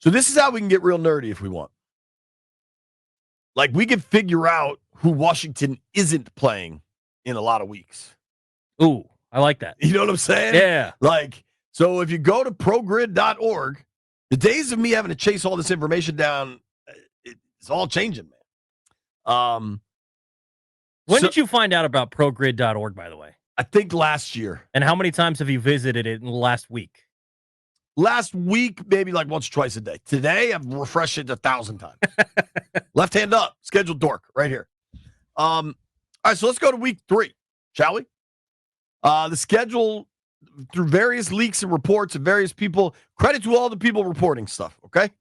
So this is how we can get real nerdy if we want. Like, we can figure out who Washington isn't playing in a lot of weeks. Ooh, I like that. You know what I'm saying? Yeah. Like, so if you go to progrid.org, the days of me having to chase all this information down, it's all changing, man. When did you find out about progrid.org, by the way? I think last year. And how many times have you visited it in the last week? Last week, maybe like once or twice a day. Today, I've refreshed it 1,000 times. Left hand up, scheduled dork, right here. All right, so let's go to week 3, shall we? The schedule, through various leaks and reports of various people, credit to all the people reporting stuff, okay?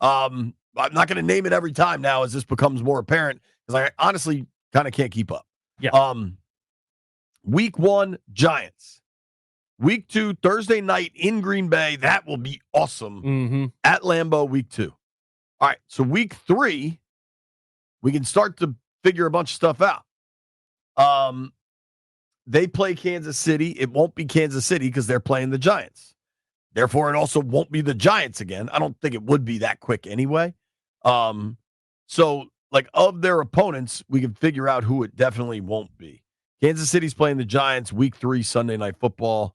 I'm not going to name it every time now as this becomes more apparent, because I honestly kind of can't keep up. Yeah. Week 1, Giants. Week 2, Thursday night in Green Bay. That will be awesome. At Lambeau, week 2. All right, so week 3, we can start to figure a bunch of stuff out. They play Kansas City. It won't be Kansas City because they're playing the Giants. Therefore, it also won't be the Giants again. I don't think it would be that quick anyway. So, like, of their opponents, we can figure out who it definitely won't be. Kansas City's playing the Giants, week 3, Sunday Night Football.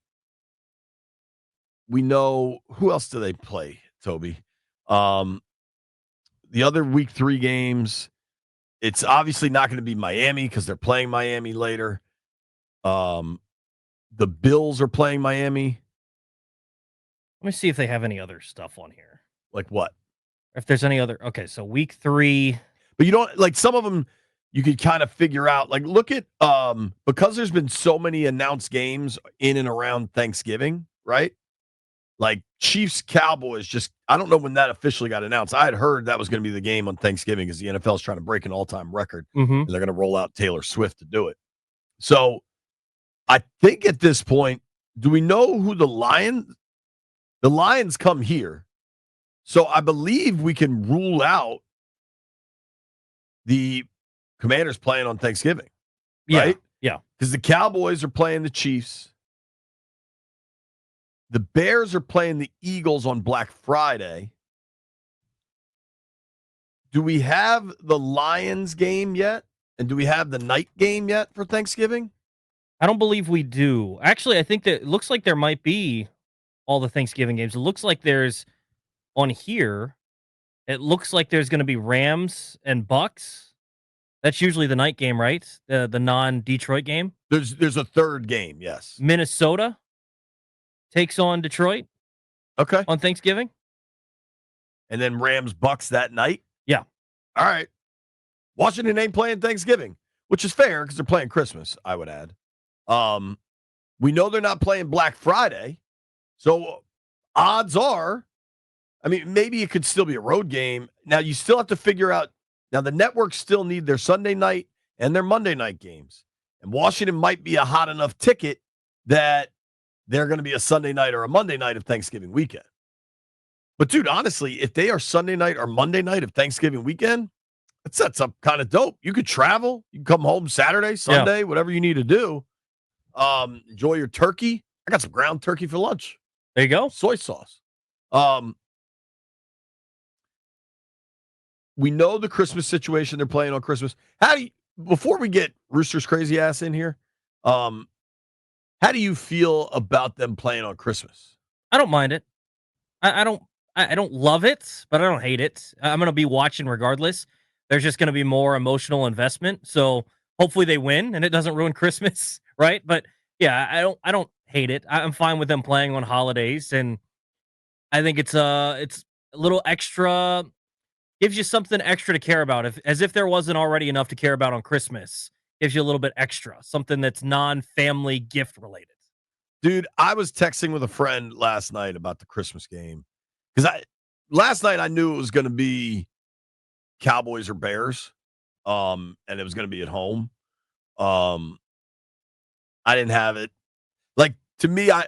We know who else do they play, Toby? The other week 3 games, it's obviously not going to be Miami because they're playing Miami later. The Bills are playing Miami. Let me see if they have any other stuff on here. Like what? If there's any other. Okay, so week 3. But you don't, like, some of them you could kind of figure out. Like, look at, because there's been so many announced games in and around Thanksgiving, right? Like, Chiefs Cowboys, just, I don't know when that officially got announced. I had heard that was going to be the game on Thanksgiving because the NFL is trying to break an all-time record. And they're going to roll out Taylor Swift to do it. So I think at this point, do we know who the Lions come here? So I believe we can rule out the Commanders playing on Thanksgiving, right? Yeah. Because the Cowboys are playing the Chiefs. The Bears are playing the Eagles on Black Friday. Do we have the Lions game yet? And do we have the night game yet for Thanksgiving? I don't believe we do. Actually, I think that it looks like there might be all the Thanksgiving games. It looks like there's on here. It looks like there's going to be Rams and Bucks. That's usually the night game, right? The non-Detroit game. There's a third game, yes. Minnesota takes on Detroit. Okay. On Thanksgiving. And then Rams Bucks that night? Yeah. All right. Washington ain't playing Thanksgiving, which is fair because they're playing Christmas, I would add. We know they're not playing Black Friday. So odds are, I mean, maybe it could still be a road game. Now, you still have to figure out. Now, the networks still need their Sunday night and their Monday night games. And Washington might be a hot enough ticket that they're going to be a Sunday night or a Monday night of Thanksgiving weekend. But, dude, honestly, if they are Sunday night or Monday night of Thanksgiving weekend, that sets up kind of dope. You could travel. You can come home Saturday, Sunday, whatever you need to do. Enjoy your turkey. I got some ground turkey for lunch. There you go. Soy sauce. We know the Christmas situation. They're playing on Christmas. Before we get Rooster's crazy ass in here, how do you feel about them playing on Christmas? I don't mind it. I don't love it, but I don't hate it. I'm going to be watching regardless. There's just going to be more emotional investment. So hopefully they win and it doesn't ruin Christmas, right? But yeah, I don't hate it. I'm fine with them playing on holidays, and I think it's a little extra. Gives you something extra to care about, as if there wasn't already enough to care about on Christmas. Gives you a little bit extra, something that's non-family gift related. Dude, I was texting with a friend last night about the Christmas game because last night I knew it was going to be Cowboys or Bears, and it was going to be at home. I didn't have it. Like, to me, I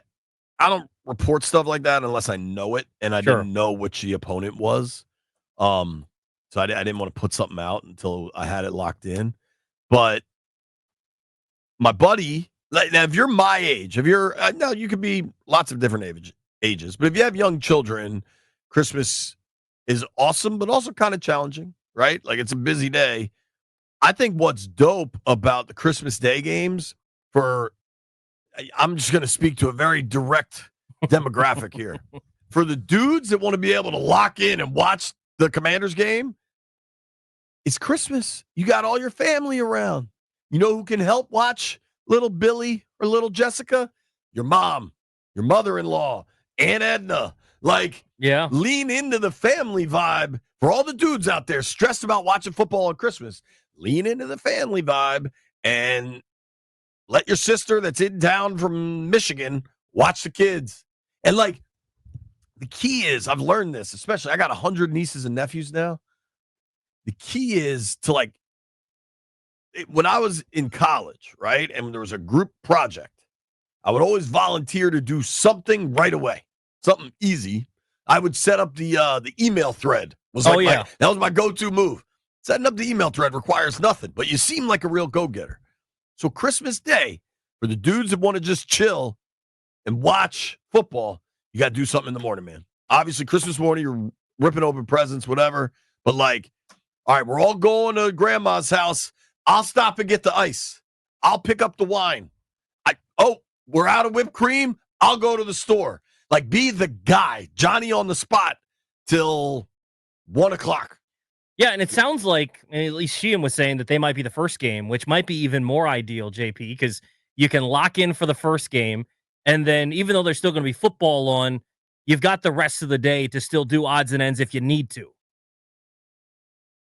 don't report stuff like that unless I know it, and I didn't know which the opponent was. So I didn't want to put something out until I had it locked in. But my buddy, like, now if you're my age, you could be lots of different ages, but if you have young children, Christmas is awesome, but also kind of challenging, right? Like, it's a busy day. I think what's dope about the Christmas Day games I'm just going to speak to a very direct demographic here. For the dudes that want to be able to lock in and watch the Commanders game, it's Christmas. You got all your family around. You know who can help watch little Billy or little Jessica? Your mom, your mother-in-law, Aunt Edna. Like, Yeah. lean into the family vibe. For all the dudes out there stressed about watching football on Christmas, lean into the family vibe and let your sister that's in town from Michigan watch the kids. And, like, the key is, I've learned this, especially, I got 100 nieces and nephews now. The key is to, like, when I was in college, right, and there was a group project, I would always volunteer to do something right away, something easy. I would set up the email thread. That was my go-to move. Setting up the email thread requires nothing, but you seem like a real go-getter. So Christmas Day, for the dudes that want to just chill and watch football, you got to do something in the morning, man. Obviously, Christmas morning, you're ripping open presents, whatever. But, like, all right, we're all going to grandma's house. I'll stop and get the ice. I'll pick up the wine. We're out of whipped cream. I'll go to the store. Like, be the guy, Johnny on the spot till 1 o'clock. Yeah, and it sounds like, at least Sheehan was saying, that they might be the first game, which might be even more ideal, JP, because you can lock in for the first game, and then even though there's still going to be football on, you've got the rest of the day to still do odds and ends if you need to.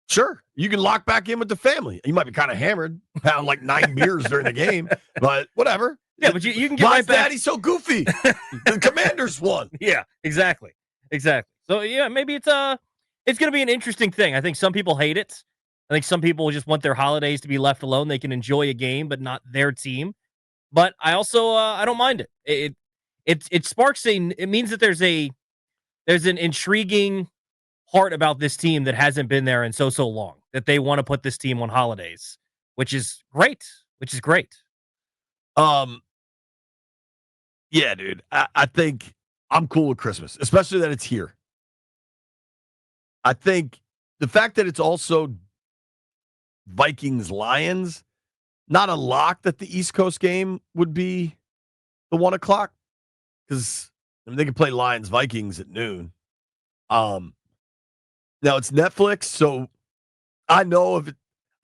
Sure. You can lock back in with the family. You might be kind of hammered, pound like 9 beers during the game, but whatever. Yeah, but you can get Why right is back. Daddy so goofy? The Commanders won. Yeah, exactly. So, yeah, maybe it's going to be an interesting thing. I think some people hate it. I think some people just want their holidays to be left alone. They can enjoy a game, but not their team. But I also I don't mind it. It sparks it means that there's an intriguing part about this team that hasn't been there in so long, that they want to put this team on holidays, which is great. Yeah, dude. I think I'm cool with Christmas, especially that it's here. I think the fact that it's also Vikings-Lions, not a lock that the East Coast game would be the 1 o'clock, because they can play Lions-Vikings at noon. Now it's Netflix, so I know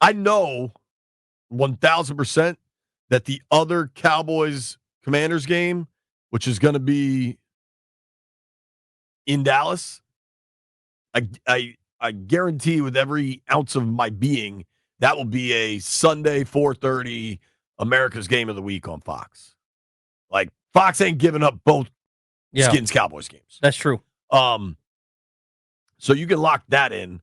1,000% that the other Cowboys-Commanders game, which is going to be in Dallas, I guarantee with every ounce of my being that will be a Sunday 4:30 America's Game of the Week on Fox. Like, Fox ain't giving up both Skins Cowboys games. That's true. So you can lock that in,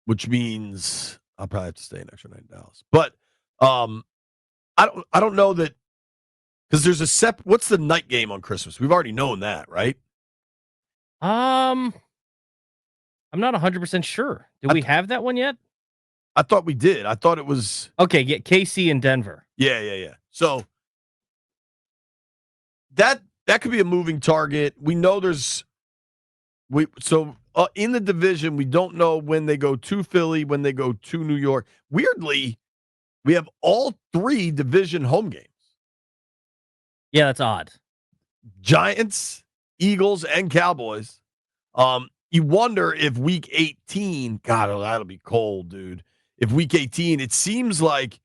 which means I'll probably have to stay an extra night in Dallas. But I don't know that, because there's what's the night game on Christmas? We've already known that, right? I'm not 100% sure. Do we have that one yet? I thought we did. I thought it was KC and Denver. Yeah. So that could be a moving target. We know in the division, we don't know when they go to Philly, when they go to New York. Weirdly, we have all 3 division home games. Yeah, that's odd. Giants, Eagles, and Cowboys. You wonder if week 18, God, that'll be cold, dude. If week 18, it seems like,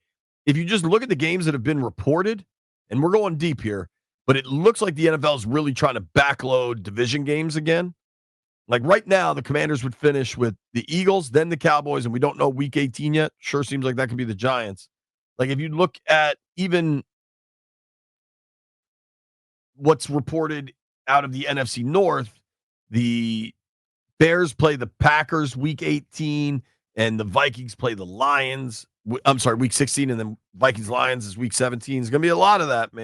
if you just look at the games that have been reported, and we're going deep here, but it looks like the NFL is really trying to backload division games again. Like, right now, the Commanders would finish with the Eagles, then the Cowboys, and we don't know week 18 yet. Sure seems like that could be the Giants. Like, if you look at even what's reported out of the NFC North, the Bears play the Packers week 18, and the Vikings play the Lions. I'm sorry, week 16, and then Vikings-Lions is week 17. There's going to be a lot of that, man.